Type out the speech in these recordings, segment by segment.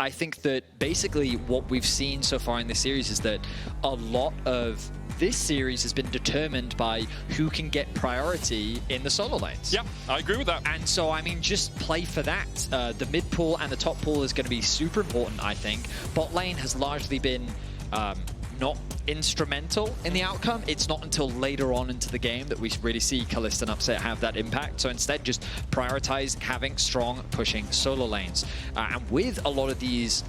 I think that basically what we've seen so far in this series is that a lot of this series has been determined by who can get priority in the solo lanes. Yeah, I agree with that. And so, I mean, just play for that. The mid pool and the top pool is going to be super important, I think. Bot lane has largely been not instrumental in the outcome. It's not until later on into the game that we really see Caliste and Upset have that impact. So instead, just prioritize having strong pushing solo lanes. And with a lot of these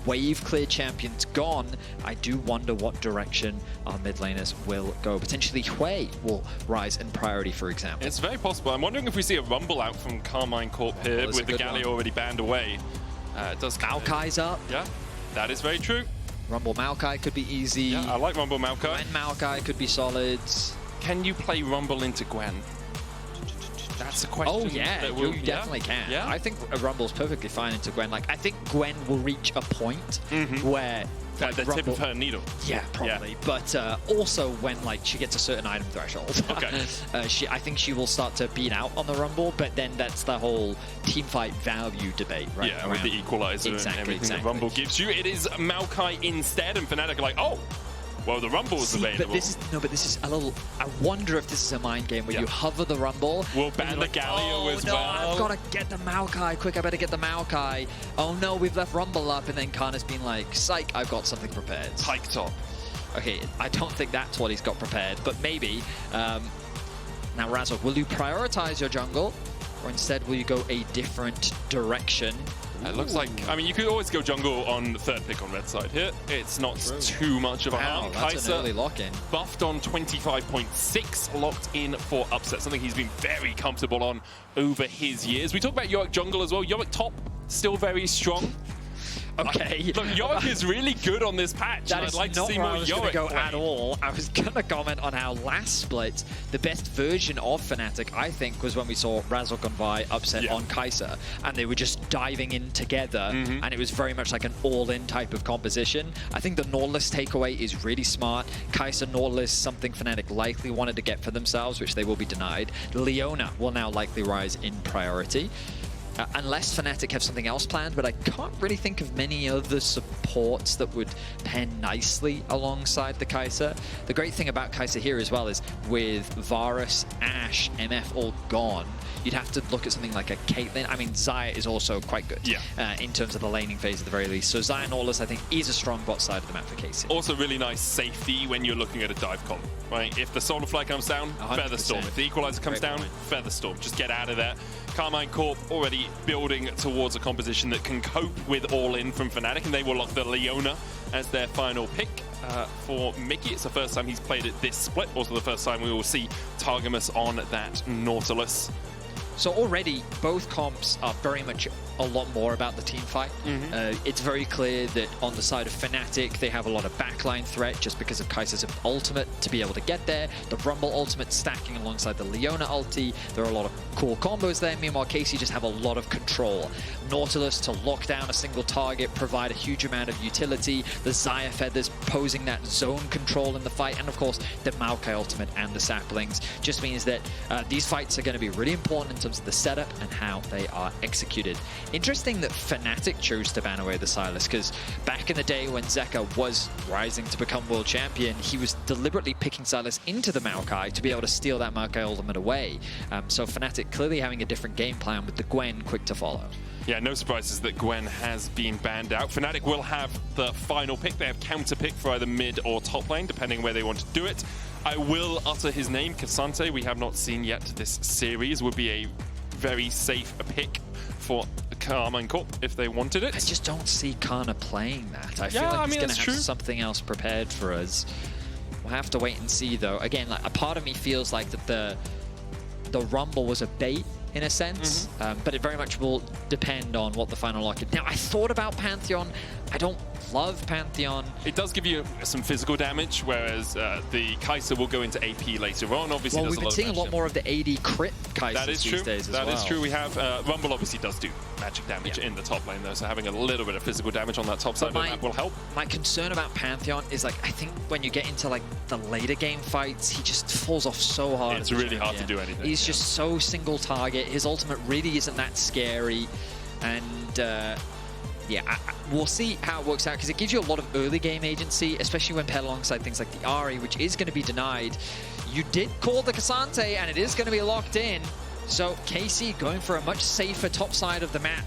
wave clear champions gone, I do wonder what direction our mid laners will go. Potentially Hui will rise in priority, for example. It's very possible. I'm wondering if we see a rumble out from Karmine Corp here with the Galio already banned away. Does Maokai's up. Yeah, that is very true. Rumble Maokai could be easy. Yeah, I like Rumble Maokai. Gwen Maokai could be solid. Can you play Rumble into Gwen? That's a question. Oh yeah, you definitely can. Yeah? I think a Rumble's perfectly fine into Gwen. Like, I think Gwen will reach a point where like, the tip of her needle. Yeah, probably. Yeah. But also when like she gets a certain item threshold. Okay. I think she will start to beat out on the Rumble, but then that's the whole teamfight value debate, right? Yeah, with the equalizer and everything that Rumble gives you. It is Maokai instead, and Fnatic are like, oh, well, the Rumble is available. But this is a little. I wonder if this is a mind game where you hover the Rumble. We'll ban the Galio as well. I've got to get the Maokai. Quick, I better get the Maokai. Oh no, we've left Rumble up, and then Canna's been like, psych, I've got something prepared. Hike top. Okay, I don't think that's what he's got prepared, but maybe. Now, Razork, will you prioritize your jungle, or instead will you go a different direction? It looks like, I mean, you could always go jungle on third pick on red side here. It's not too much of a harm. That's an early lock-in. Buffed on 25.6, locked in for Upset, something he's been very comfortable on over his years. We talk about Yike jungle as well. Yike top, still very strong. Okay. Look, Yike is really good on this patch. That is I'd like not to see where more I was going to go play. at all. I was going to comment on how last split, the best version of Fnatic, I think, was when we saw Razork on Vi, Upset on Kai'Sa, and they were just diving in together, and it was very much like an all-in type of composition. I think the Nautilus takeaway is really smart. Kai'Sa Nautilus, something Fnatic likely wanted to get for themselves, which they will be denied. Leona will now likely rise in priority. Unless Fnatic have something else planned, but I can't really think of many other supports that would pair nicely alongside the Kai'Sa. The great thing about Kai'Sa here as well is with Varus, Ashe, MF all gone, you'd have to look at something like a Caitlyn. I mean, Xayah is also quite good in terms of the laning phase at the very least. So Xayah Nautilus, I think, is a strong bot side of the map for KC. Also really nice safety when you're looking at a dive comp, right? If the Solar Fly comes down, 100%. Feather Storm. If the Equalizer comes down, Feather Storm. Just get out of there. Karmine Corp already building towards a composition that can cope with all-in from Fnatic, and they will lock the Leona as their final pick for Mikyx. It's the first time he's played it this split. Also the first time we will see Targamas on that Nautilus. So already, both comps are very much a lot more about the team fight. It's very clear that on the side of Fnatic, they have a lot of backline threat just because of Kai'Sa's ultimate to be able to get there. The Rumble ultimate stacking alongside the Leona ulti. There are a lot of cool combos there. Meanwhile, KC just have a lot of control. Nautilus to lock down a single target, provide a huge amount of utility. The Xayah feathers posing that zone control in the fight. And of course, the Maokai ultimate and the saplings just means that these fights are going to be really important in terms of the setup and how they are executed. Interesting that Fnatic chose to ban away the Sylas, because back in the day when Zeka was rising to become world champion, he was deliberately picking Sylas into the Maokai to be able to steal that Maokai ultimate away. So Fnatic clearly having a different game plan with the Gwen quick to follow. Yeah, no surprises that Gwen has been banned out. Fnatic will have the final pick. They have counter pick for either mid or top lane, depending where they want to do it. I will utter his name, Cassante. We have not seen yet this series. Would be a very safe pick for Karmine Corp if they wanted it. I just don't see Canna playing that. I feel like he's going to have something else prepared for us. We'll have to wait and see, though. Again, like, a part of me feels like that the Rumble was a bait in a sense, but it very much will depend on what the final lock is. Now, I thought about Pantheon. I don't love Pantheon. It does give you some physical damage, whereas the Kai'Sa will go into AP later on. Obviously, well, we've been seeing a lot more of the AD crit Kai'Sas these days as well. That is true. We have Rumble obviously does do magic damage in the top lane though, so having a little bit of physical damage on that top side of the map will help. My concern about Pantheon is, like, I think when you get into like the later game fights, he just falls off so hard. It's really hard to do anything. He's just so single target. His ultimate really isn't that scary, and yeah, we'll see how it works out, because it gives you a lot of early game agency, especially when paired alongside things like the Ahri, which is going to be denied. You did call the K'Sante, and it is going to be locked in. So KC going for a much safer top side of the map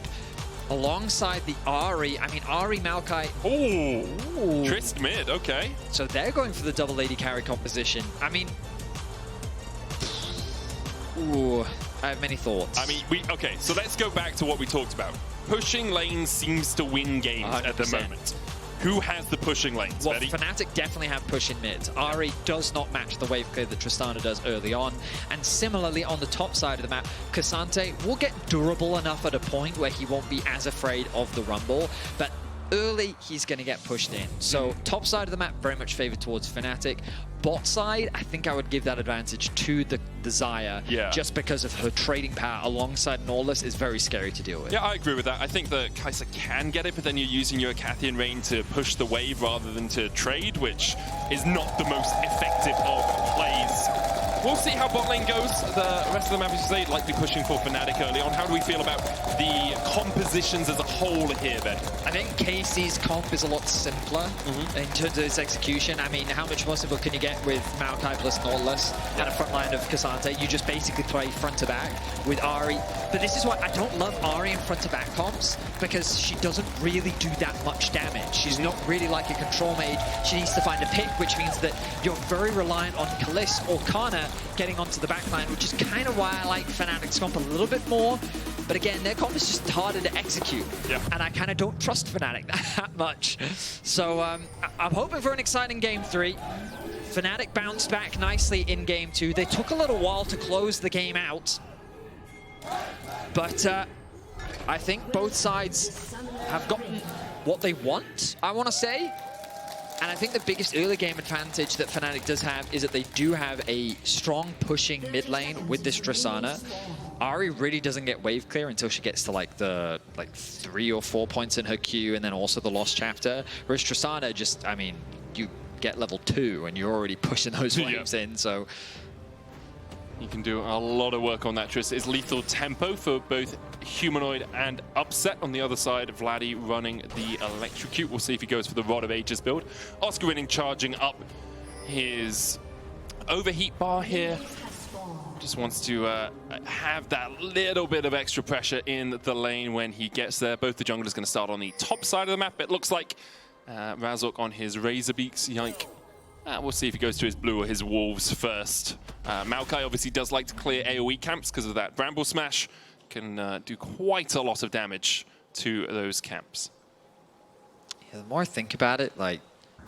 alongside the Ahri. I mean, Ahri, Maokai. Ooh. Trist mid, okay. So they're going for the double AD carry composition. I mean, ooh, I have many thoughts. I mean, okay, so let's go back to what we talked about. Pushing lanes seems to win games 100%. at the moment. Who has the pushing lanes, Well, Betty? Fnatic definitely have push in mid. Ahri does not match the wave clear that Tristana does early on. And similarly, on the top side of the map, K'Sante will get durable enough at a point where he won't be as afraid of the Rumble. But early, he's going to get pushed in. So top side of the map, very much favored towards Fnatic. Bot side, I think I would give that advantage to the Xayah, just because of her trading power alongside Nautilus is very scary to deal with. Yeah, I agree with that. I think that Kai'Sa can get it, but then you're using your Cathian Rain to push the wave rather than to trade, which is not the most effective of plays. We'll see how bot lane goes. The rest of the map, as you say, likely pushing for Fnatic early on. How do we feel about the compositions as a whole here, then? I think KC's comp is a lot simpler in terms of its execution. I mean, how much more simple can you get with Maokai plus Nautilus and a front line of K'Sante? You just basically play front to back with Ahri. But this is why I don't love Ahri in front to back comps, because she doesn't really do that much damage. She's not really like a control mage. She needs to find a pick, which means that you're very reliant on Caliste or Canna getting onto the back line, which is kind of why I like Fnatic's comp a little bit more. But again, their comp is just harder to execute. And I kind of don't trust Fnatic that much. So I'm hoping for an exciting Game 3. Fnatic bounced back nicely in Game 2. They took a little while to close the game out. But I think both sides have gotten what they want, I want to say. And I think the biggest early game advantage that Fnatic does have is that they do have a strong pushing mid lane with this Tristana. Ahri really doesn't get wave clear until she gets to like 3 or 4 points in her queue, and then also the Lost Chapter. Whereas Tristana just, I mean, you get level 2 and you're already pushing those waves in, so... You can do a lot of work on that, Trist. It's lethal tempo for both Humanoid and Upset. On the other side, Vladi running the Electrocute. We'll see if he goes for the Rod of Ages build. Oscarinin charging up his Overheat bar here. Just wants to have that little bit of extra pressure in the lane when he gets there. Both the junglers going to start on the top side of the map. It looks like Razork on his Razorbeaks. Yike. We'll see if he goes to his blue or his wolves first. Maokai obviously does like to clear AoE camps because of that Bramble Smash. Can do quite a lot of damage to those camps. Yeah, the more I think about it, like,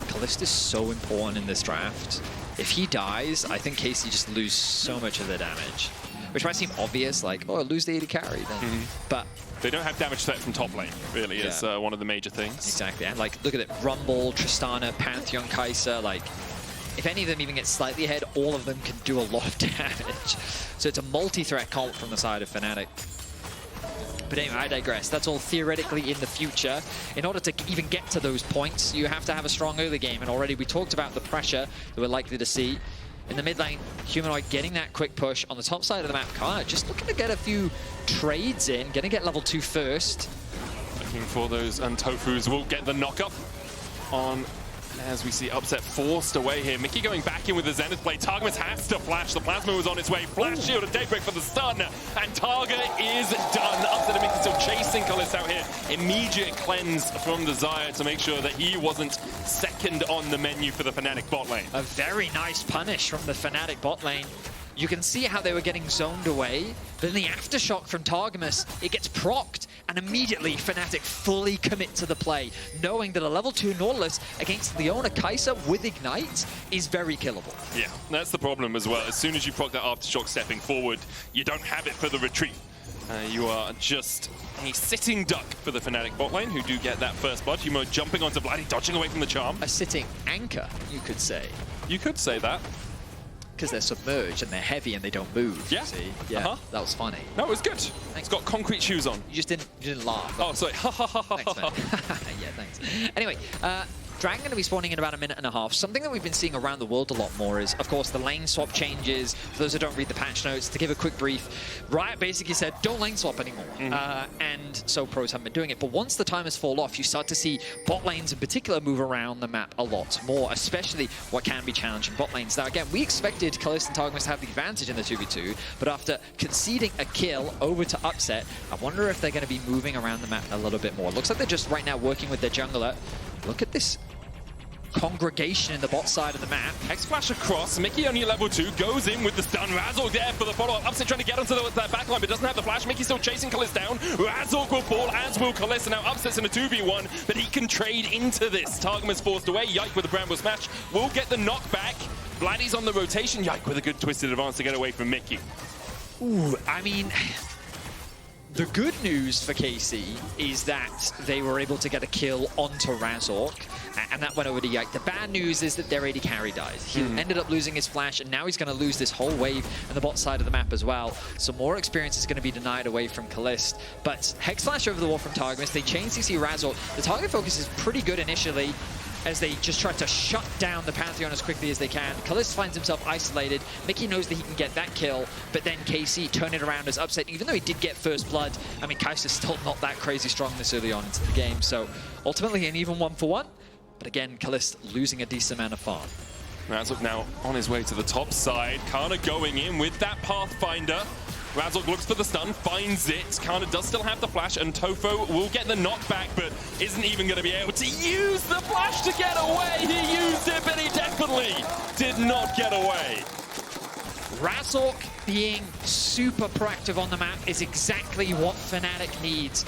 Caliste is so important in this draft. If he dies, I think KC just lose so much of their damage. Which might seem obvious, like, oh, lose the AD carry then. But they don't have damage threat from top lane, really, is one of the major things. Exactly, and like, look at it, Rumble, Tristana, Pantheon, Kai'Sa, like, if any of them even get slightly ahead, all of them can do a lot of damage. So it's a multi-threat comp from the side of Fnatic. But anyway, I digress. That's all theoretically in the future. In order to even get to those points, you have to have a strong early game, and already we talked about the pressure that we're likely to see. In the mid lane, Humanoid getting that quick push. On the top side of the map, Canna just looking to get a few trades in, gonna get level 2 first. Looking for those, and Tofus will get the knock-up on, as we see Upset forced away here. Mikyx going back in with the Zenith Blade. Targamas has to flash. The Plasma was on its way. Flash shield of Daybreak for the stun, and Targa is done. Upset and Mikyx still chasing Caliste out here. Immediate cleanse from the Xayah to make sure that he wasn't second on the menu for the Fnatic bot lane. A very nice punish from the Fnatic bot lane. You can see how they were getting zoned away, but in the aftershock from Targamas, it gets procced, and immediately Fnatic fully commit to the play, knowing that a level 2 Nautilus against Leona Kai'Sa with Ignite is very killable. Yeah, that's the problem as well. As soon as you proc that aftershock stepping forward, you don't have it for the retreat. You are just a sitting duck for the Fnatic bot lane, who do get that first blood. Humanoid jumping onto Vladi, dodging away from the charm. A sitting anchor, you could say. You could say that. Because they're submerged and they're heavy and they don't move. Yeah. See? Yeah. That was funny. No, it was good. It's got concrete shoes on. You didn't laugh. Oh, sorry. Thanks, man. Yeah, thanks. Anyway, Dragon going to be spawning in about a minute and a half. Something that we've been seeing around the world a lot more is, of course, the lane swap changes. For those who don't read the patch notes, to give a quick brief, Riot basically said, don't lane swap anymore. And so pros haven't been doing it. But once the timers fall off, you start to see bot lanes in particular move around the map a lot more, especially what can be challenging bot lanes. Now, again, we expected Caliste and Targamas to have the advantage in the 2v2, but after conceding a kill over to Upset, I wonder if they're going to be moving around the map a little bit more. Looks like they're just right now working with their jungler. Look at this congregation in the bot side of the map. Hex flash across. Mikyx only level 2, goes in with the stun. Razork there for the follow-up. Upset trying to get onto that backline, but doesn't have the flash. Mikyx still chasing Caliste down. Razork will fall, as will Caliste. Now Upset's in a 2v1, but he can trade into this. Targamas forced away. Yike with a bramble smash will get the knockback. Vladi's on the rotation. Yike with a good twisted advance to get away from Mikyx. Ooh, I mean, the good news for KC is that they were able to get a kill onto Razork, and that went over to Yike. The bad news is that their AD carry died. He ended up losing his flash, and now he's going to lose this whole wave on the bot side of the map as well. So more experience is going to be denied away from Caliste. But Hex Flash over the wall from Targamas. They chain CC Razork. The target focus is pretty good initially, as they just try to shut down the Pantheon as quickly as they can. Caliste finds himself isolated. Mikyx knows that he can get that kill, but then KC turn it around as Upset. Even though he did get first blood, I mean, Kai'Sa's still not that crazy strong this early on into the game. So ultimately an even 1-for-1. But again, Caliste losing a decent amount of farm. Razork now on his way to the top side. Canna going in with that Pathfinder. Razork looks for the stun, finds it. Canna does still have the flash, and Tofo will get the knockback, but isn't even going to be able to use the flash to get away. He used it, but he definitely did not get away. Razork being super proactive on the map is exactly what Fnatic needs.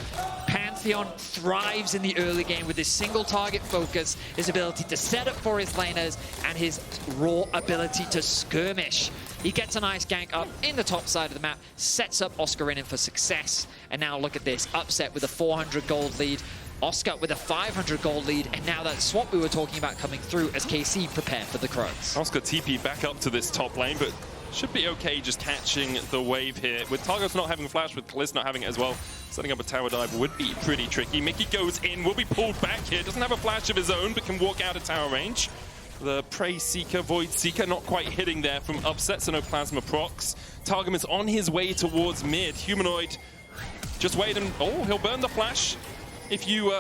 Pantheon thrives in the early game with his single target focus, his ability to set up for his laners, and his raw ability to skirmish. He gets a nice gank up in the top side of the map, sets up Oscarinin for success. And now look at this, Upset with a 400 gold lead, Oscar with a 500 gold lead, and now that swap we were talking about coming through as KC prepare for the Crows. Oscar TP back up to this top lane, but should be okay just catching the wave here. With Targamas not having a flash, with Caliste not having it as well, setting up a tower dive would be pretty tricky. Mikyx goes in, will be pulled back here, doesn't have a flash of his own, but can walk out of tower range. The Prey Seeker, Void Seeker, not quite hitting there from Upset, so no Plasma procs. Targamas on his way towards mid. Humanoid, just wait and, oh, he'll burn the flash. If you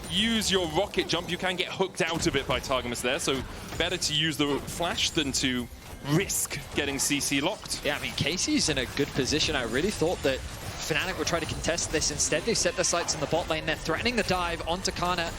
use your rocket jump, you can get hooked out of it by Targamas there, so better to use the flash than to risk getting CC locked. Yeah, I mean, KC's in a good position. I really thought that Fnatic would try to contest this. Instead, they set their sights in the bot lane. They're threatening the dive onto Canna.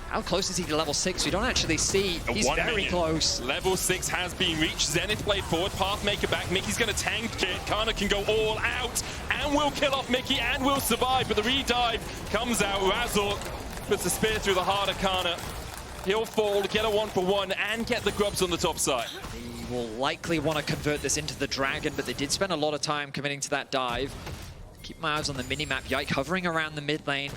How close is he to level 6? We don't actually see. He's very close. Level 6 has been reached. Zenith played forward. Pathmaker back. Mikyx's going to tank it. Canna can go all out and will kill off Mikyx and will survive. But the redive comes out. Razork puts the spear through the heart of Canna. He'll fall, get a 1-for-1 and get the grubs on the top side. They will likely want to convert this into the dragon, but they did spend a lot of time committing to that dive. Keep my eyes on the minimap. Yike hovering around the mid lane.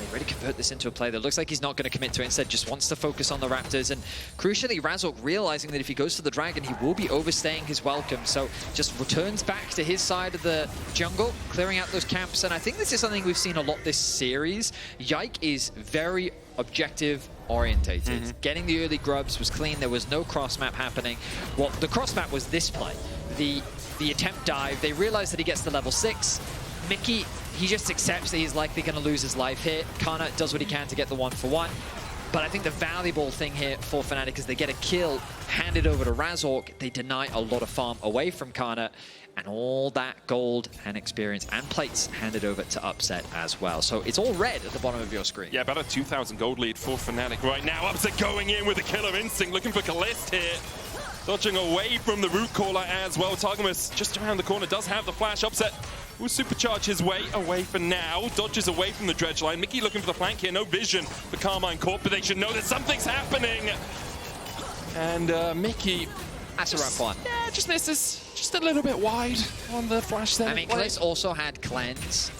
They really convert this into a play that looks like he's not going to commit to it. Instead, just wants to focus on the Raptors. And crucially, Razork realizing that if he goes to the Dragon, he will be overstaying his welcome. So just returns back to his side of the jungle, clearing out those camps. And I think this is something we've seen a lot this series. Yike is very objective orientated. Getting the early grubs was clean. There was no cross map happening. Well, the cross map was this play. The attempt dive. They realize that he gets to level 6. Mikyx, he just accepts that he's likely going to lose his life here. Canna does what he can to get the 1-for-1. But I think the valuable thing here for Fnatic is they get a kill handed over to Razork. They deny a lot of farm away from Canna. And all that gold and experience and plates handed over to Upset as well. So it's all red at the bottom of your screen. Yeah, about a 2,000 gold lead for Fnatic right now. Upset going in with a killer instinct, looking for Caliste here. Dodging away from the root caller as well. Targamas just around the corner does have the flash. Upset will supercharge his way away for now. Dodges away from the dredge line. Mikyx looking for the flank here. No vision for Karmine Corp, but they should know that something's happening. And Mikyx, That's around 1. yeah, just misses. Just a little bit wide on the flash there. I mean, Caliste also had cleanse.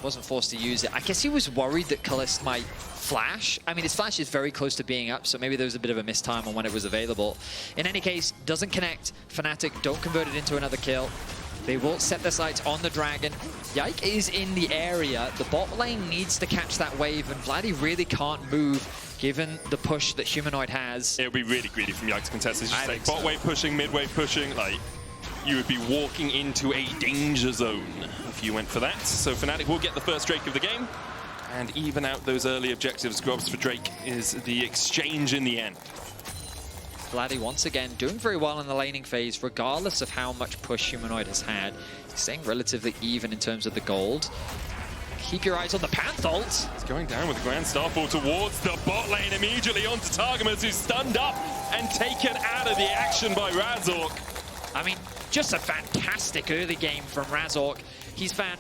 Wasn't forced to use it. I guess he was worried that Caliste might flash. I mean, his flash is very close to being up, so maybe there was a bit of a mistime on when it was available. In any case, doesn't connect. Fnatic don't convert it into another kill. They will set their sights on the dragon. Yike is in the area. The bot lane needs to catch that wave, and Vladi really can't move given the push that Humanoid has. It would be really greedy from Yike to contest. It's just like bot so. wave pushing, mid wave pushing. Like, you would be walking into a danger zone if you went for that. So Fnatic will get the first Drake of the game and even out those early objectives. Grubs for Drake is the exchange in the end. Vladi once again doing very well in the laning phase, regardless of how much push Humanoid has had. He's staying relatively even in terms of the gold. Keep your eyes on the Pantheon. He's going down with the Grand Starfall towards the bot lane, immediately onto Targamas, who's stunned up and taken out of the action by Razork. I mean, just a fantastic early game from Razork. He's found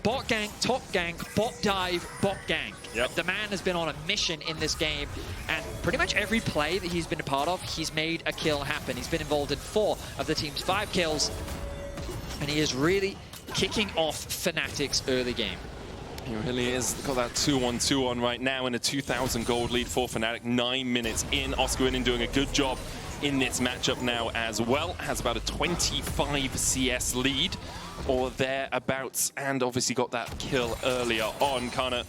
bot gank, top gank, bot dive, bot gank. Yep. The man has been on a mission in this game, and pretty much every play that he's been a part of, he's made a kill happen. He's been involved in 4 of the team's 5 kills, and he is really kicking off Fnatic's early game. He really is. Got that 2-1-2 on right now in a 2,000 gold lead for Fnatic. 9 minutes in. Oscarinin doing a good job in this matchup now as well. Has about a 25 CS lead or thereabouts, and obviously got that kill earlier on. Canna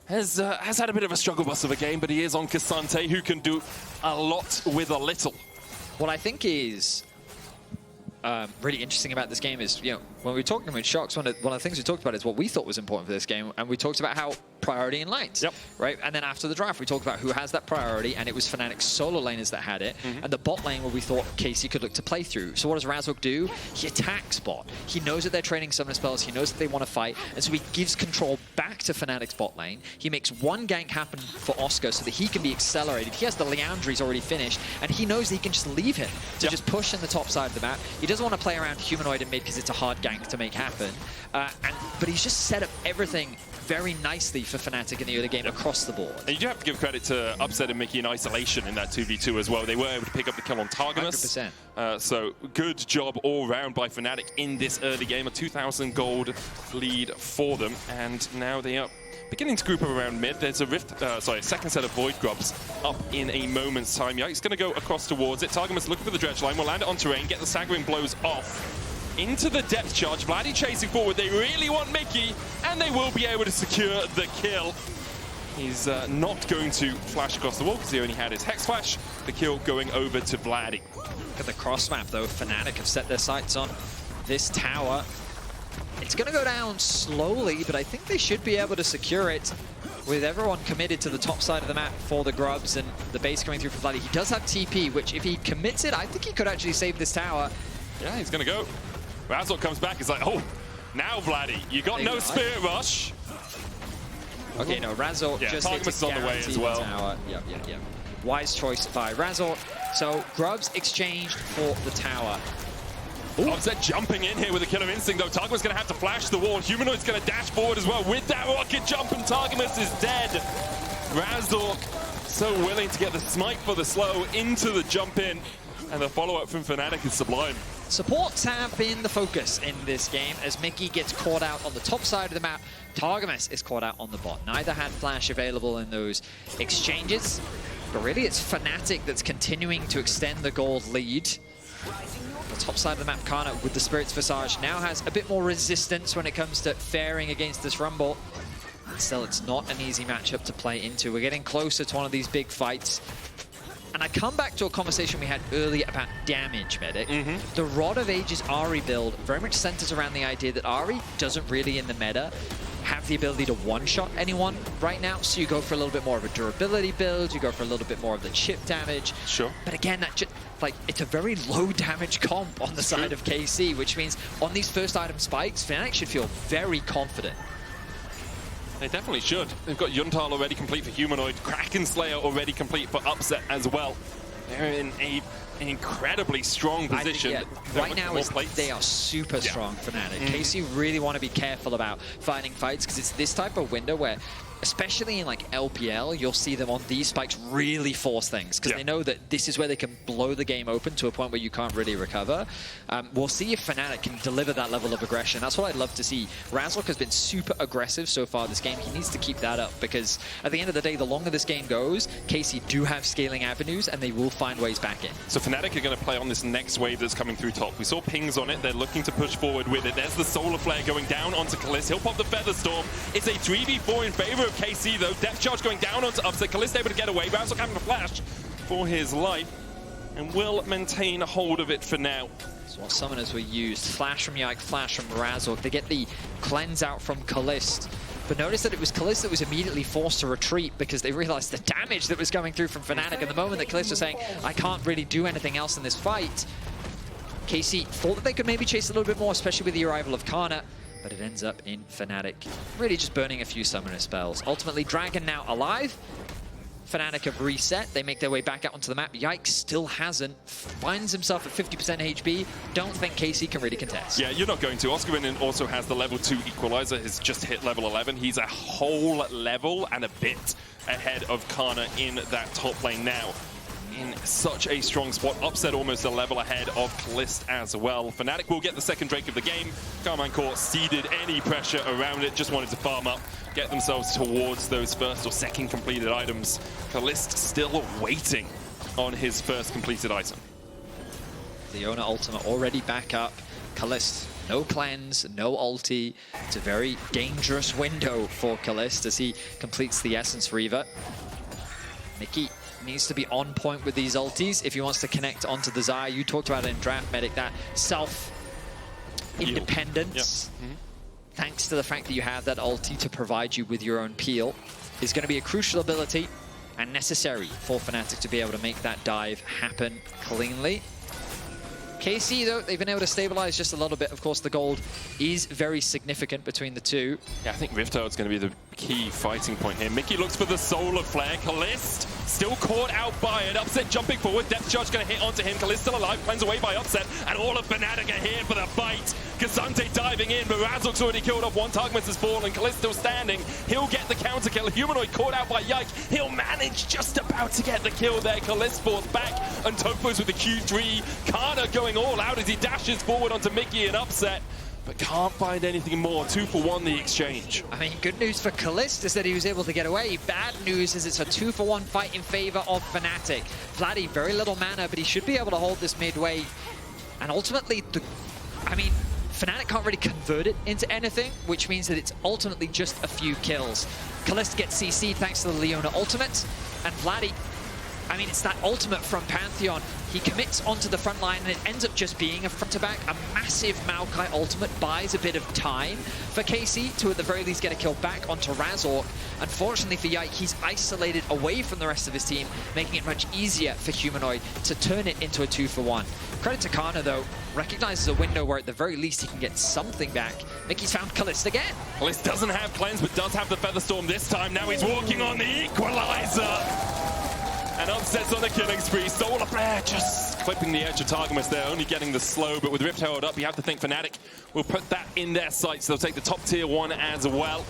has had a bit of a struggle bus of a game, but he is on K'Sante, who can do a lot with a little. What I think is really interesting about this game is, you know, when we were talking with Sjokz, one of the things we talked about is what we thought was important for this game, and we talked about how priority in lanes, right? And then after the draft, we talked about who has that priority, and it was Fnatic's solo laners that had it, and the bot lane where we thought Kai'Sa could look to play through. So what does Razork do? He attacks bot. He knows that they're training summoner spells, he knows that they want to fight, and so he gives control back to Fnatic's bot lane. He makes one gank happen for Oscar so that he can be accelerated. He has the Leandries already finished, and he knows that he can just leave him to just push in the top side of the map. He doesn't want to play around Humanoid in mid because it's a hard gank to make happen. But he's just set up everything very nicely for Fnatic in the early game across the board. And you do have to give credit to Upset and Mikyx in isolation in that 2v2 as well. They were able to pick up the kill on Targamas. 100%. So good job all round by Fnatic in this early game. A 2,000 gold lead for them. And now they are beginning to group up around mid. There's a second set of Void Grubs up in a moment's time. Yike's going to go across towards it. Targamas looking for the dredge line. Will land it on terrain, get the staggering blows off. Into the depth charge. Vladi chasing forward. They really want Mikyx, and they will be able to secure the kill. He's not going to flash across the wall because he only had his Hex Flash. The kill going over to Vladi. Look at the cross map though. Fnatic have set their sights on this tower. It's going to go down slowly, but I think they should be able to secure it with everyone committed to the top side of the map for the Grubs and the base coming through for Vladi. He does have TP, which if he commits it, I think he could actually save this tower. Yeah, he's going to go. Razork comes back, he's like, oh, now Vladi, you got no Spirit Rush. Okay, no, Razork just hit Targamas on the way as well. Tower. Yep. Wise choice by Razork. So Grubs exchanged for the tower. Upset jumping in here with a killer instinct though. Targamas going to have to flash the wall. Humanoid's going to dash forward as well with that rocket jump, and Targamas is dead. Razork so willing to get the smite for the slow into the jump in, and the follow-up from Fnatic is sublime. Supports have been the focus in this game as Mikyx gets caught out on the top side of the map. Targamas is caught out on the bot. Neither had flash available in those exchanges, but really it's Fnatic that's continuing to extend the gold lead. The top side of the map, Canna with the Spirit's Visage now has a bit more resistance when it comes to faring against this Rumble. Still, it's not an easy matchup to play into. We're getting closer to one of these big fights. And I come back to a conversation we had earlier about damage, Medic. The Rod of Ages Ahri build very much centers around the idea that Ahri doesn't really, in the meta, have the ability to one-shot anyone right now. So you go for a little bit more of a durability build, you go for a little bit more of the chip damage. Sure. But again, that just, like, it's a very low damage comp on the side of KC, which means on these first item spikes, Fnatic should feel very confident. They definitely should. They've got Yuntal already complete for Humanoid, Kraken Slayer already complete for Upset as well. They're in an incredibly strong position. Right now, they are super strong, Fnatic. KC really want to be careful about finding fights because it's this type of window where especially in like LPL, you'll see them on these spikes really force things because they know that this is where they can blow the game open to a point where you can't really recover. We'll see if Fnatic can deliver that level of aggression. That's what I'd love to see. Razork has been super aggressive so far this game. He needs to keep that up because at the end of the day, the longer this game goes, KC do have scaling avenues and they will find ways back in. So Fnatic are going to play on this next wave that's coming through top. We saw pings on it. They're looking to push forward with it. There's the Solar Flare going down onto Caliste. He'll pop the Feather Storm. It's a 3v4 in favor of KC though. Depth Charge going down onto Upset. Caliste able to get away. Razork having a flash for his life and will maintain a hold of it for now. So what summoners were used. Flash from Yike, flash from Razork. They get the cleanse out from Caliste. But notice that it was Caliste that was immediately forced to retreat because they realized the damage that was coming through from Fnatic. And the moment that Caliste was saying, I can't really do anything else in this fight, KC thought that they could maybe chase a little bit more, especially with the arrival of Canna. But it ends up in Fnatic really just burning a few summoner spells. Ultimately, Dragon now alive. Fnatic have reset. They make their way back out onto the map. Yike still hasn't. Finds himself at 50% HP. Don't think KC can really contest. Yeah, you're not going to. Oscarinin also has the level 2 equalizer. He's just hit level 11. He's a whole level and a bit ahead of Canna in that top lane now. In such a strong spot. Upset almost a level ahead of Caliste as well. Fnatic will get the second Drake of the game. Karmine Corp ceded any pressure around it, just wanted to farm up, get themselves towards those first or second completed items. Caliste still waiting on his first completed item. Leona ultimate already back up. Caliste, no cleanse, no ulti. It's a very dangerous window for Caliste as he completes the Essence Reaver. Mikyx needs to be on point with these ultis if he wants to connect onto the Xayah. You talked about it in Draft Medic, that self-independence, thanks to the fact that you have that ulti to provide you with your own peel, is going to be a crucial ability and necessary for Fnatic to be able to make that dive happen cleanly. KC, though, they've been able to stabilize just a little bit. Of course, the gold is very significant between the two. Yeah, I think Riftherald's going to be the key fighting point here. Mikyx looks for the Solar Flare. Caliste still caught out by it. Upset jumping forward. Depth Charge going to hit onto him. Caliste still alive. Cleanse away by Upset. And all of Fnatic are here for the fight. K'Sante diving in, but Razork's already killed off. One Targamas has fallen. Caliste still standing. He'll get the counter kill. Humanoid caught out by Yike. He'll manage just about to get the kill there. Caliste falls back. And Topo's with the Q3. Canna going all out as he dashes forward onto Mikyx and Upset. But can't find anything more. 2 for 1 the exchange. I mean, good news for Caliste is that he was able to get away. Bad news is it's a 2 for 1 fight in favor of Fnatic. Vladi, very little mana, but he should be able to hold this midway. And ultimately, Fnatic can't really convert it into anything, which means that it's ultimately just a few kills. Caliste gets CC thanks to the Leona ultimate, and Vladi, it's that ultimate from Pantheon. He commits onto the front line and it ends up just being a front-to-back. A massive Maokai ultimate buys a bit of time for KC to at the very least get a kill back onto Razork. Unfortunately for Yike, he's isolated away from the rest of his team, making it much easier for Humanoid to turn it into a 2 for 1. Credit to Canna, though, recognizes a window where at the very least he can get something back. Mikyx found Caliste again. Caliste doesn't have cleanse, but does have the Feather Storm this time. Now he's walking on the equalizer. And Upset's on the killing spree. Solar Flare just clipping the edge of Targamas there, only getting the slow. But with Rift Herald up, you have to think Fnatic will put that in their sights. They'll take the top tier 1 as well.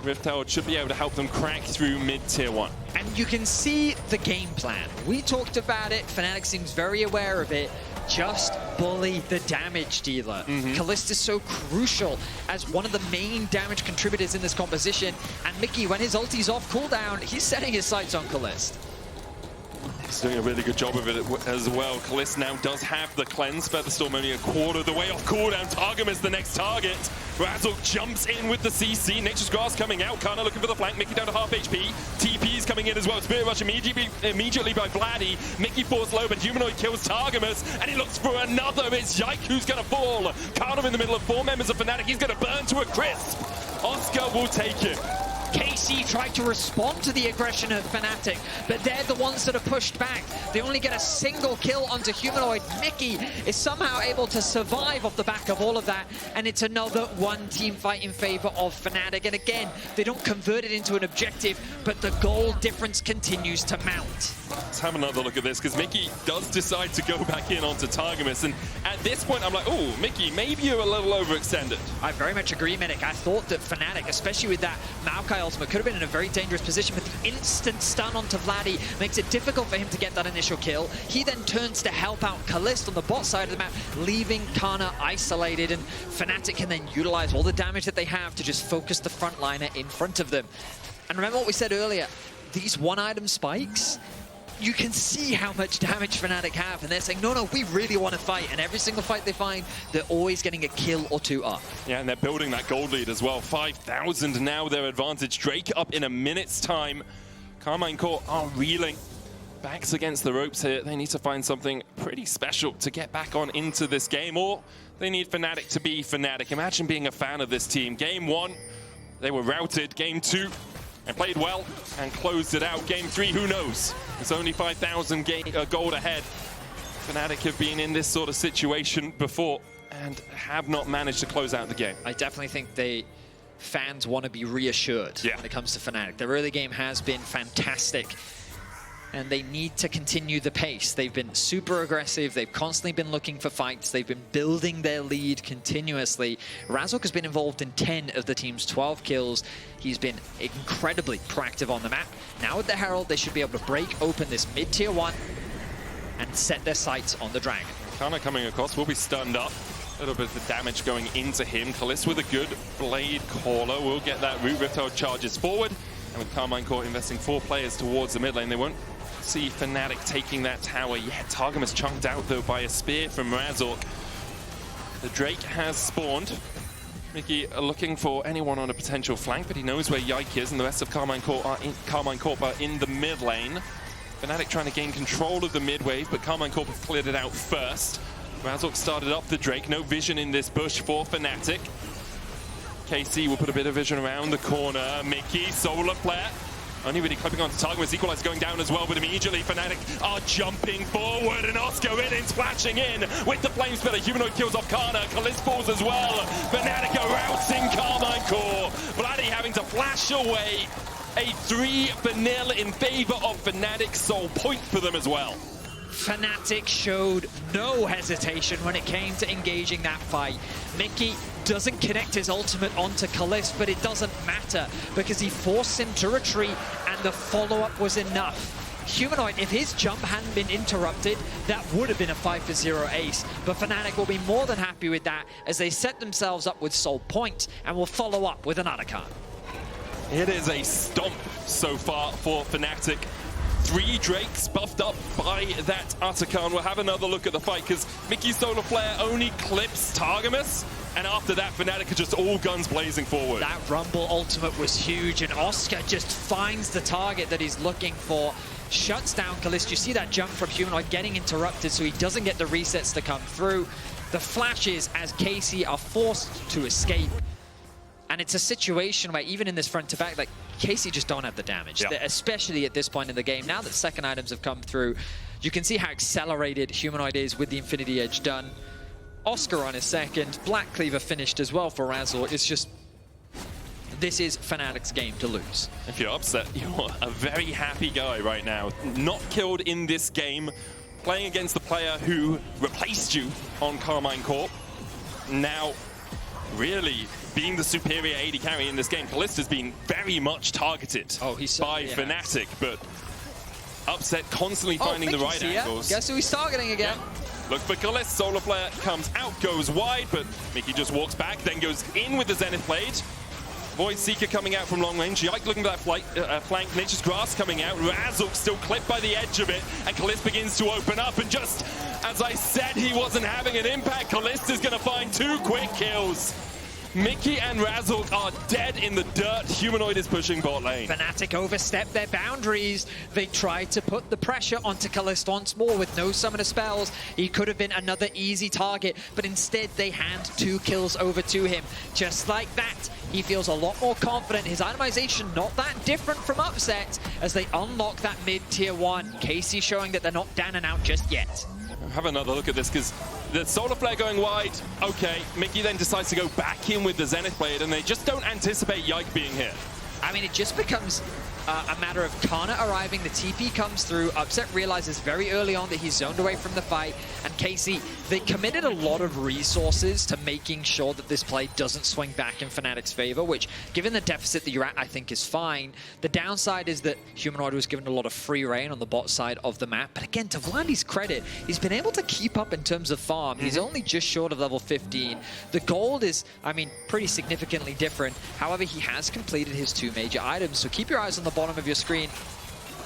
Rift Herald should be able to help them crack through mid-tier 1. And you can see the game plan. We talked about it. Fnatic seems very aware of it. Just bully the damage dealer. Caliste is so crucial as one of the main damage contributors in this composition. And Mikyx, when his ulti's off cooldown, he's setting his sights on Caliste. He's doing a really good job of it as well. Caliste now does have the cleanse. Featherstorm only a quarter of the way off cooldown. Targamas the next target. Razork jumps in with the CC. Nature's Grass coming out. Canna looking for the flank. Mikyx down to half HP. TP's coming in as well. Spirit Rush immediately by Vladi. Mikyx falls low, but Humanoid kills Targamas. And he looks for another. It's Yike who's going to fall. Canna in the middle of 4 members of Fnatic. He's going to burn to a crisp. Oscar will take it. KC tried to respond to the aggression of Fnatic, but they're the ones that are pushed back. They only get a single kill onto Humanoid. Mikyx is somehow able to survive off the back of all of that, and it's another one team fight in favor of Fnatic. And again, they don't convert it into an objective, but the goal difference continues to mount. Let's have another look at this, because Mikyx does decide to go back in onto Targamas, and at this point I'm like, oh, Mikyx, maybe you're a little overextended. I very much agree, Medic. I thought that Fnatic, especially with that Maokai Maokai ultimate could have been in a very dangerous position, but the instant stun onto Vladi makes it difficult for him to get that initial kill. He then turns to help out Caliste on the bot side of the map, leaving Canna isolated, and Fnatic can then utilize all the damage that they have to just focus the frontliner in front of them. And remember what we said earlier, these one-item spikes, you can see how much damage Fnatic have, and they're saying, no, we really want to fight, and every single fight they find, they're always getting a kill or two up. Yeah, and they're building that gold lead as well. 5,000 now, their advantage. Drake up in a minute's time. Karmine Corp are reeling. Backs against the ropes here. They need to find something pretty special to get back on into this game, or they need Fnatic to be Fnatic. Imagine being a fan of this team. Game 1, they were routed. Game 2, and played well and closed it out. Game 3, who knows? It's only 5,000 gold ahead. Fnatic have been in this sort of situation before and have not managed to close out the game. I definitely think fans want to be reassured when it comes to Fnatic. Their early game has been fantastic, and they need to continue the pace. They've been super aggressive. They've constantly been looking for fights. They've been building their lead continuously. Razork has been involved in 10 of the team's 12 kills. He's been incredibly proactive on the map. Now with the Herald, they should be able to break open this mid-tier 1 and set their sights on the Dragon. Canna coming across will be stunned up. A little bit of the damage going into him. Caliste with a good blade caller will get that root. Rifthold charges forward. And with Karmine Corp investing 4 players towards the mid lane, they won't see Fnatic taking that tower yet. Targamas chunked out though by a spear from Razork. The Drake has spawned. Mikyx looking for anyone on a potential flank, but he knows where Yike is, and the rest of Karmine Corp are in the mid lane. Fnatic trying to gain control of the mid wave, but Karmine Corp have cleared it out first. Razork started up the Drake. No vision in this bush for Fnatic. KC will put a bit of vision around the corner. Mikyx, solar flare. Only really clipping onto Targamas. Equalizer going down as well, but immediately Fnatic are jumping forward, and Oscarinin splashing in with the flame spitter. Humanoid kills off Canna. Caliste falls as well. Fnatic are routing Karmine Corp. Vladi having to flash away. A 3-0 in favor of Fnatic. Sole point for them as well. Fnatic showed no hesitation when it came to engaging that fight. Mikyx doesn't connect his ultimate onto Caliste, but it doesn't matter because he forced him to retreat and the follow-up was enough. Humanoid, if his jump hadn't been interrupted, that would have been a 5-0 ace. But Fnatic will be more than happy with that as they set themselves up with Soul Point and will follow up with an Otacon. It is a stomp so far for Fnatic. 3 Drakes buffed up by that Otacon. We'll have another look at the fight because Mikyx Solar Flare only clips Targamas, and after that Fnatic are just all guns blazing forward. That Rumble ultimate was huge, and Oscar just finds the target that he's looking for. Shuts down Caliste. You see that jump from Humanoid getting interrupted so he doesn't get the resets to come through. The flashes as KC are forced to escape. And it's a situation where even in this front-to-back, like, KC just don't have the damage, especially at this point in the game. Now that second items have come through, you can see how accelerated Humanoid is with the Infinity Edge done. Oscar on his second, Black Cleaver finished as well for Razork. It's just, this is Fnatic's game to lose. If you're upset, you're a very happy guy right now. Not killed in this game, playing against the player who replaced you on Karmine Corp. Now, really being the superior AD carry in this game. Caliste has been very much targeted by Fnatic, but Upset constantly finding the right angles. Guess who he's targeting again? Yeah. Look for Caliste. Solar Flare comes out, goes wide, but Mikyx just walks back, then goes in with the Zenith Blade. Void Seeker coming out from long range. Yike looking for that flank. Nature's Grass coming out. Razork still clipped by the edge of it, and Caliste begins to open up. And just as I said, he wasn't having an impact. Caliste is going to find 2 quick kills. Mikyx and Razork are dead in the dirt. Humanoid is pushing bot lane. Fnatic overstepped their boundaries. They tried to put the pressure onto Caliste once more with no summoner spells. He could have been another easy target, but instead they hand 2 kills over to him. Just like that, he feels a lot more confident. His itemization not that different from Upset as they unlock that mid-tier 1. KC showing that they're not down and out just yet. Have another look at this because the Solar Flare going wide. Okay, Mikyx then decides to go back in with the Zenith Blade, and they just don't anticipate Yike being here. I mean, it just becomes a matter of Canna arriving, the TP comes through, Upset realizes very early on that he's zoned away from the fight, and Kai'Sa, they committed a lot of resources to making sure that this play doesn't swing back in Fnatic's favor, which, given the deficit that you're at, I think is fine. The downside is that Humanoid was given a lot of free reign on the bot side of the map, but again, to Vladi's credit, he's been able to keep up in terms of farm. He's only just short of level 15. The gold is, I mean, pretty significantly different. However, he has completed his 2 major items, so keep your eyes on the bottom of your screen,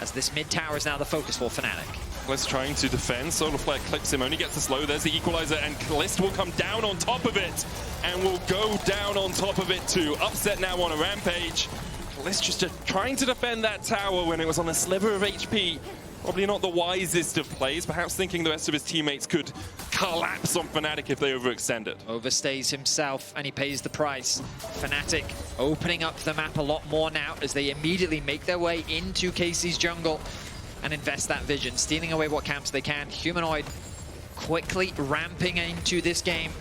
as this mid tower is now the focus for Fnatic. Caliste trying to defend. Solar Flare clips him, only gets the slow. There's the equalizer, and Caliste will come down on top of it, and will go down on top of it too. Upset now on a rampage. Caliste just trying to defend that tower when it was on a sliver of HP. Probably not the wisest of plays, perhaps thinking the rest of his teammates could collapse on Fnatic if they overextended. Overstays himself, and he pays the price. Fnatic opening up the map a lot more now as they immediately make their way into Kai'Sa's jungle and invest that vision, stealing away what camps they can. Humanoid quickly ramping into this game.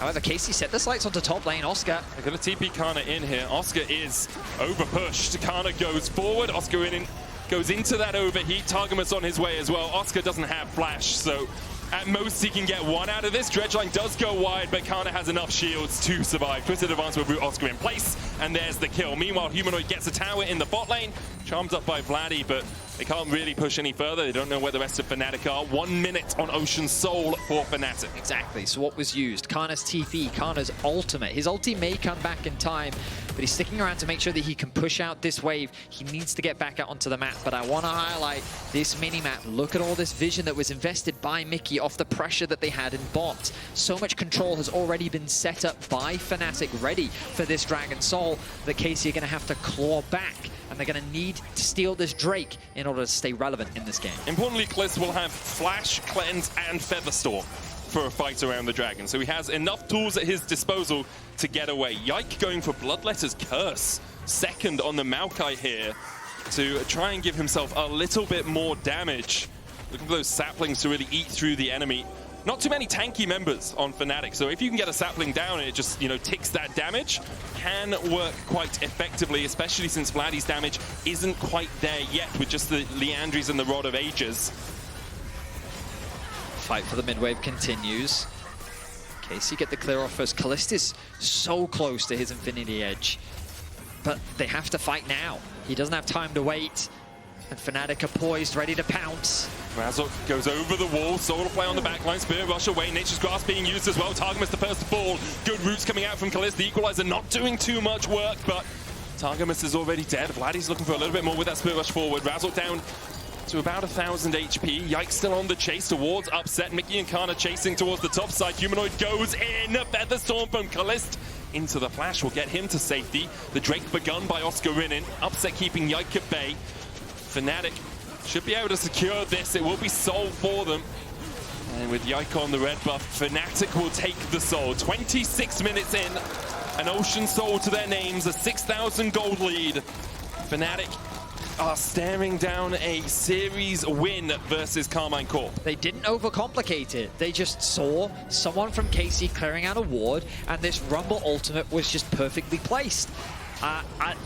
However, Kai'Sa set the sights onto top lane. Oscar. They're going to TP Canna in here. Oscar is overpushed. Canna goes forward. Oscarinin goes into that overheat. Targamas on his way as well. Oscar doesn't have flash, so at most he can get 1 out of this. Dredgeline does go wide, but Canna has enough shields to survive. Twisted advance will root Oscar in place, and there's the kill. Meanwhile, Humanoid gets a tower in the bot lane. Charmed up by Vladi, but they can't really push any further. They don't know where the rest of Fnatic are. 1 minute on Ocean Soul for Fnatic. Exactly, so what was used? Canna's TP, Canna's ultimate. His ulti may come back in time, but he's sticking around to make sure that he can push out this wave. He needs to get back out onto the map, but I want to highlight this mini-map. Look at all this vision that was invested by Mikyx off the pressure that they had in bot. So much control has already been set up by Fnatic, ready for this Dragon Soul, that Kai'Sa are going to have to claw back, and they're going to need to steal this Drake in order to stay relevant in this game. Importantly, Caliste will have Flash, Cleanse, and Featherstorm for a fight around the dragon, so he has enough tools at his disposal to get away. Yike going for Bloodletter's Curse, second on the Maokai here, to try and give himself a little bit more damage. Looking for those saplings to really eat through the enemy. Not too many tanky members on Fnatic, so if you can get a sapling down and it just, ticks that damage, can work quite effectively, especially since Vladi's damage isn't quite there yet with just the Liandry's and the Rod of Ages. Fight for the mid-wave continues. Kai'Sa get the clear off first. Caliste is so close to his Infinity Edge, but they have to fight now. He doesn't have time to wait, and Fnatic are poised, ready to pounce. Razork goes over the wall, Solar Play on the backline, Spirit Rush away, Nature's Grasp being used as well. Targamas the first to fall. Good roots coming out from Caliste. The Equalizer not doing too much work, but Targamas is already dead. Vladi's looking for a little bit more with that Spirit Rush forward. Razork down to about 1,000 HP. Yike still on the chase towards Upset. Mikyx and Canna chasing towards the top side. Humanoid goes in. A Featherstorm from Caliste into the flash will get him to safety. The Drake begun by Oscarinin. Upset keeping Yike at bay. Fnatic should be able to secure this. It will be Soul for them. And with Yike on the red buff, Fnatic will take the Soul. 26 minutes in, an Ocean Soul to their names, a 6,000 gold lead. Fnatic are staring down a series win versus Karmine Corp. They didn't overcomplicate it. They just saw someone from Kai'Sa clearing out a ward, and this Rumble ultimate was just perfectly placed.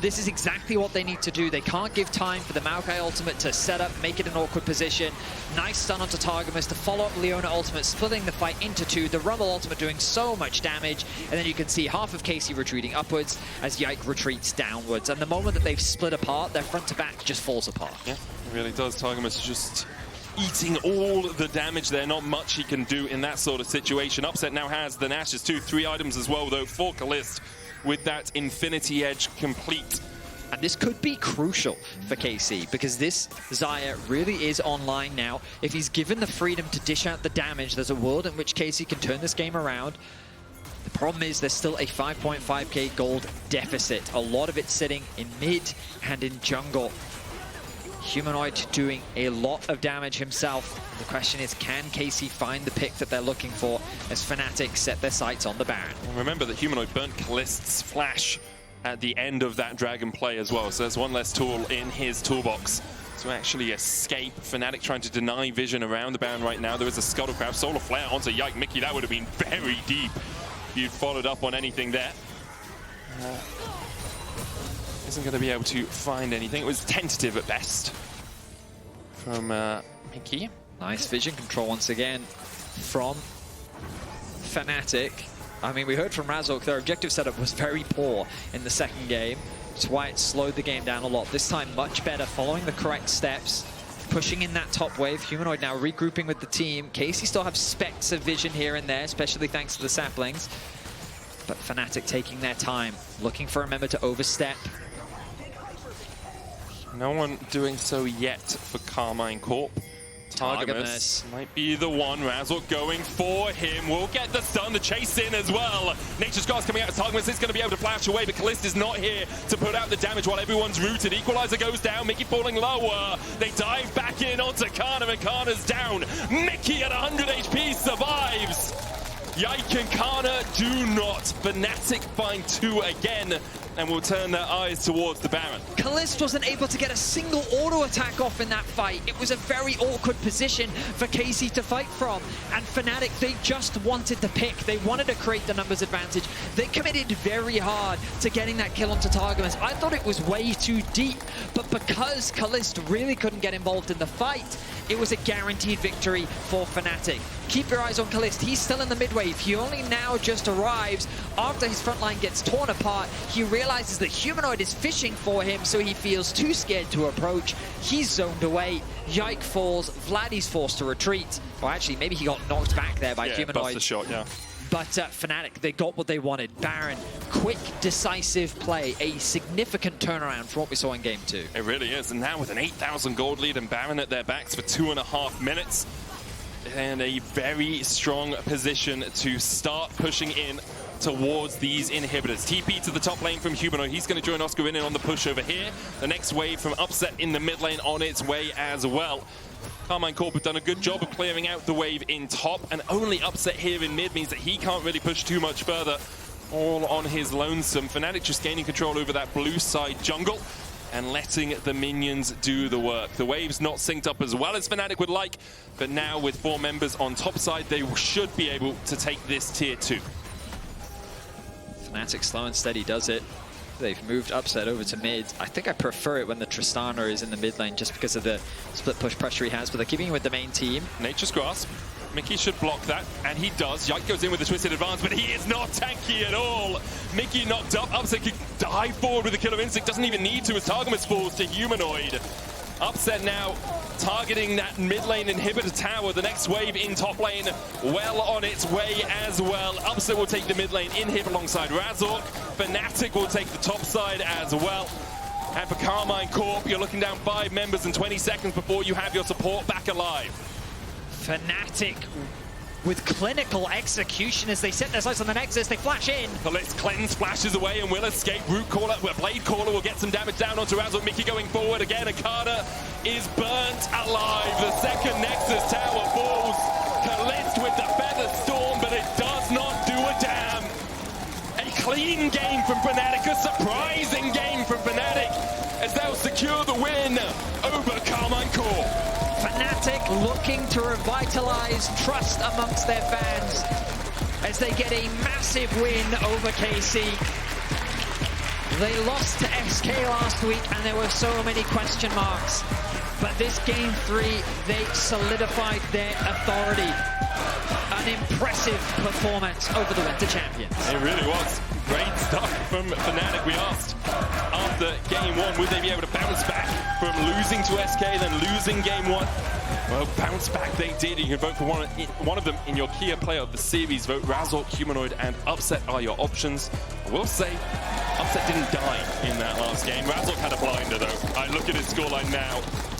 This is exactly what they need to do. They can't give time for the Maokai ultimate to set up, make it an awkward position. Nice stun onto Targamas to follow up Leona ultimate, splitting the fight into 2. The Rumble ultimate doing so much damage. And then you can see half of Kai'Sa retreating upwards as Yike retreats downwards. And the moment that they've split apart, their front to back just falls apart. Yeah, it really does. Targamas just eating all the damage there. Not much he can do in that sort of situation. Upset now has the Nash's 3 items as well, though, for Caliste, with that Infinity Edge complete. And this could be crucial for Kai'Sa, because this Xayah really is online now. If he's given the freedom to dish out the damage, there's a world in which Kai'Sa can turn this game around. The problem is there's still a 5.5k gold deficit. A lot of it sitting in mid and in jungle. Humanoid doing a lot of damage himself. The question is, can Kai'Sa find the pick that they're looking for as Fnatic set their sights on the Baron? And remember that Humanoid burnt Caliste's flash at the end of that Dragon play as well, so there's one less tool in his toolbox to actually escape. Fnatic trying to deny vision around the Baron right now. There is a Scuttlecraft, Solar Flare onto Yike. Mikyx, that would have been very deep if you'd followed up on anything there. isn't going to be able to find anything. It was tentative at best from Mikyx. Nice vision control once again from Fnatic. I mean, we heard from Razork, their objective setup was very poor in the second game. That's why it slowed the game down a lot. This time, much better, following the correct steps, pushing in that top wave. Humanoid now regrouping with the team. Kai'Sa still have specks of vision here and there, especially thanks to the saplings. But Fnatic taking their time, looking for a member to overstep. No one doing so yet for Karmine Corp. Targamas might be the one. Razork going for him. We'll get the stun, the chase in as well. Nature's God's coming out. Targamas is going to be able to flash away, but Caliste is not here to put out the damage while everyone's rooted. Equalizer goes down. Mikyx falling lower. They dive back in onto Canna, and Canna's down. Mikyx at 100 HP survives. Yike and Canna do not. Fnatic find 2 again, and will turn their eyes towards the Baron. Caliste wasn't able to get a single auto attack off in that fight. It was a very awkward position for Kai'Sa to fight from. And Fnatic, they just wanted the pick. They wanted to create the numbers advantage. They committed very hard to getting that kill onto Targamas. I thought it was way too deep, but because Caliste really couldn't get involved in the fight, it was a guaranteed victory for Fnatic. Keep your eyes on Caliste. He's still in the mid wave. He only now just arrives after his front line gets torn apart. He realizes that Humanoid is fishing for him, so he feels too scared to approach. He's zoned away. Yike falls. Vladi's forced to retreat. Or actually, maybe he got knocked back there by Humanoid. Buster shot, yeah. But Fnatic, they got what they wanted. Baron, quick, decisive play. A significant turnaround from what we saw in Game 2. It really is. And now with an 8,000 gold lead and Baron at their backs for 2.5 minutes. And a very strong position to start pushing in towards these inhibitors. TP to the top lane from Humanoid. He's going to join Oscarinin on the push over here. The next wave from Upset in the mid lane on its way as well. Karmine Corp have done a good job of clearing out the wave in top, and only Upset here in mid means that he can't really push too much further. All on his lonesome. Fnatic just gaining control over that blue side jungle and letting the minions do the work. The wave's not synced up as well as Fnatic would like, but now with 4 members on top side, they should be able to take this tier 2. Fnatic slow and steady does it. They've moved Upset over to mid. I think I prefer it when the Tristana is in the mid lane just because of the split push pressure he has, but they're keeping him with the main team. Nature's Grasp. Mikyx should block that, and he does. Yike goes in with a twisted advance, but he is not tanky at all. Mikyx knocked up. Upset can dive forward with a Killer Instinct. Doesn't even need to as Targamas falls to Humanoid. Upset now targeting that mid lane inhibitor tower. The next wave in top lane well on its way as well. Upset will take the mid lane inhib alongside Razork. Fnatic will take the top side as well. And for Karmine Corp, you're looking down 5 members in 20 seconds before you have your support back alive. Fnatic with clinical execution as they set their sights on the Nexus. They flash in. Let's cleanse, flashes away and will escape. Root Caller, Blade Caller will get some damage down onto Razork. Mikyx going forward again. Akada is burnt alive. The second Nexus tower falls. Caliste with the Feather Storm, but it does not do a damn. A clean game from Fnatic, a surprising game from Fnatic as they'll secure the win over Karmine Corp. Fnatic looking to revitalize trust amongst their fans as they get a massive win over Kai'Sa. They lost to SK last week and there were so many question marks. But this Game 3, they solidified their authority. An impressive performance over the Winter Champions. It really was. Great stuff from Fnatic. We asked after Game 1, would they be able to bounce back from losing to SK, then losing Game 1? Well, bounce back they did. You can vote for one of them in your Kia Player of the Series. Vote Razork, Humanoid, and Upset are your options. I will say, Upset didn't die in that last game. Razork had a blinder, though. I look at his scoreline now.